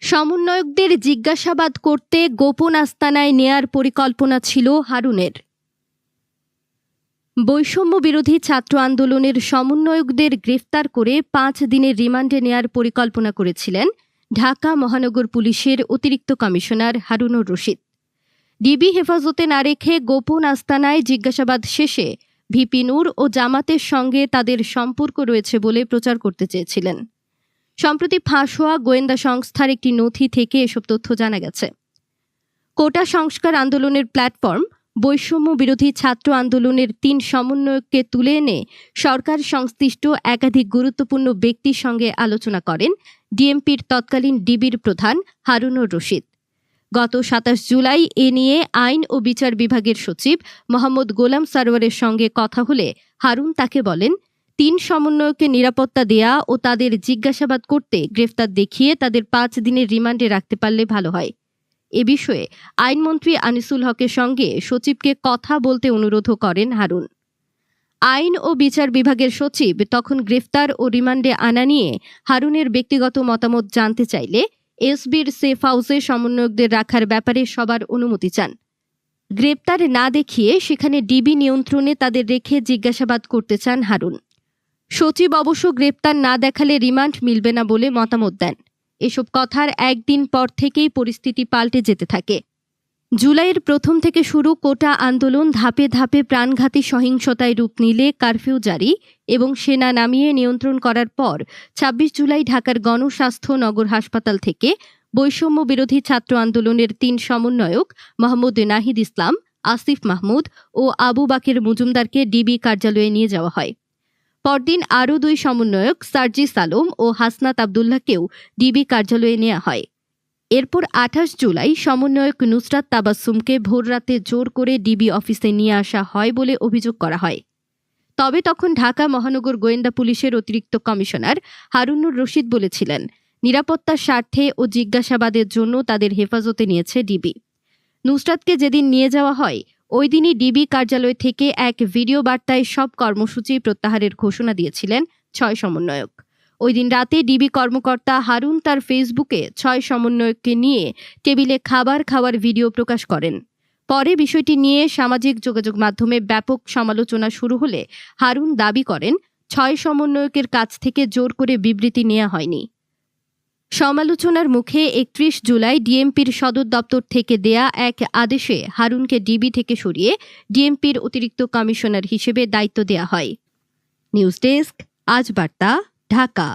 সমন্বয়কদের জিজ্ঞাসাবাদ করতে গোপন আস্তানায় নেয়ার পরিকল্পনা ছিল হারুনের। বৈষম্য বিরোধী ছাত্র আন্দোলনের সমন্বয়কদের গ্রেফতার করে 5 দিনের রিমান্ডে নেয়ার পরিকল্পনা করেছিলেন ঢাকা মহানগর পুলিশের অতিরিক্ত কমিশনার হারুনুর রশিদ। ডিবি হেফাজতে না রেখে গোপন আস্তানায় জিজ্ঞাসাবাদ শেষে ভিপি নূর ও জামাতের সঙ্গে তাদের সম্পর্ক রয়েছে বলে প্রচার করতে চেয়েছিলেন। সম্প্রতি ফাঁস হওয়া গোয়েন্দা সংস্থার একটি নথি থেকে এসব তথ্য জানা গেছে। কোটা সংস্কার আন্দোলনের প্ল্যাটফর্ম বৈষম্য বিরোধী ছাত্র আন্দোলনের 3 সমন্বয়ককে তুলে এনে সরকার সংশ্লিষ্ট একাধিক গুরুত্বপূর্ণ ব্যক্তির সঙ্গে আলোচনা করেন ডিএমপির তৎকালীন ডিবির প্রধান হারুনুর রশিদ। গত 27 জুলাই এ নিয়ে আইন ও বিচার বিভাগের সচিব মোহাম্মদ গোলাম সারোয়ারের সঙ্গে কথা হলে হারুন তাকে বলেন, 3 সমন্বয়কে নিরাপত্তা দেয়া ও তাদের জিজ্ঞাসাবাদ করতে গ্রেফতার দেখিয়ে তাদের 5 দিনের রিমান্ডে রাখতে পারলে ভালো হয়। এ বিষয়ে আইনমন্ত্রী আনিসুল হকের সঙ্গে সচিবকে কথা বলতে অনুরোধও করেন হারুন। আইন ও বিচার বিভাগের সচিব তখন গ্রেফতার ও রিমান্ডে আনা নিয়ে হারুনের ব্যক্তিগত মতামত জানতে চাইলে এসবির সেফ হাউসে সমন্বয়কদের রাখার ব্যাপারে সবার অনুমতি চান। গ্রেপ্তার না দেখিয়ে সেখানে ডিবি নিয়ন্ত্রণে তাদের রেখে জিজ্ঞাসাবাদ করতে চান হারুন। সচিব অবশ্য গ্রেপ্তার না দেখালে রিমান্ড মিলবে না বলে মতামত দেন। এসব কথার একদিন পর থেকেই পরিস্থিতি পাল্টে যেতে থাকে। জুলাইয়ের প্রথম থেকে শুরু কোটা আন্দোলন ধাপে ধাপে প্রাণঘাতী সহিংসতায় রূপ নিলে কারফিউ জারি এবং সেনা নামিয়ে নিয়ন্ত্রণ করার পর 26 জুলাই ঢাকার গণস্বাস্থ্য নগর হাসপাতাল থেকে বৈষম্য বিরোধী ছাত্র আন্দোলনের 3 সমন্বয়ক মোহাম্মদ নাহিদ ইসলাম, আসিফ মাহমুদ ও আবু বাকের মজুমদারকে ডিবি কার্যালয়ে নিয়ে যাওয়া হয়। পরদিন আরও 2 সমন্বয়ক সার্জিস আলম ও হাসনাত আবদুল্লাহকেও ডিবি কার্যালয়ে নেওয়া হয়। এরপর 28 জুলাই সমন্বয়ক নুসরাত তাবাসসুমকে ভোররাতে জোর করে ডিবি অফিসে নিয়ে আসা হয় বলে অভিযোগ করা হয়। তবে তখন ঢাকা মহানগর গোয়েন্দা পুলিশের অতিরিক্ত কমিশনার হারুনুর রশিদ বলেছিলেন, নিরাপত্তার স্বার্থে ও জিজ্ঞাসাবাদের জন্য তাদের হেফাজতে নিয়েছে ডিবি। নুসরাতকে যেদিন নিয়ে যাওয়া হয় ওই দিনই ডিবি কার্যালয় থেকে এক ভিডিও বার্তায় সব কর্মসূচি প্রত্যাহারের ঘোষণা দিয়েছিলেন 6 সমন্বয়ক। ওই দিন রাতে ডিবি কর্মকর্তা হারুন তার ফেসবুকে 6 সমন্বয়ককে নিয়ে টেবিলে খাবার খাওয়ার ভিডিও প্রকাশ করেন। পরে বিষয়টি নিয়ে সামাজিক যোগাযোগ মাধ্যমে ব্যাপক সমালোচনা শুরু হলে হারুন দাবি করেন 6 সমন্বয়কের কাছ থেকে জোর করে বিবৃতি নেওয়া হয়নি। সমালোচনার মুখে 31 জুলাই ডিএমপির সদর দপ্তর থেকে দেয়া এক আদেশে হারুনকে ডিবি থেকে সরিয়ে ডিএমপির অতিরিক্ত কমিশনার হিসেবে দায়িত্ব দেয়া হয়। নিউজ ডেস্ক, আজ বার্তা, ঢাকা।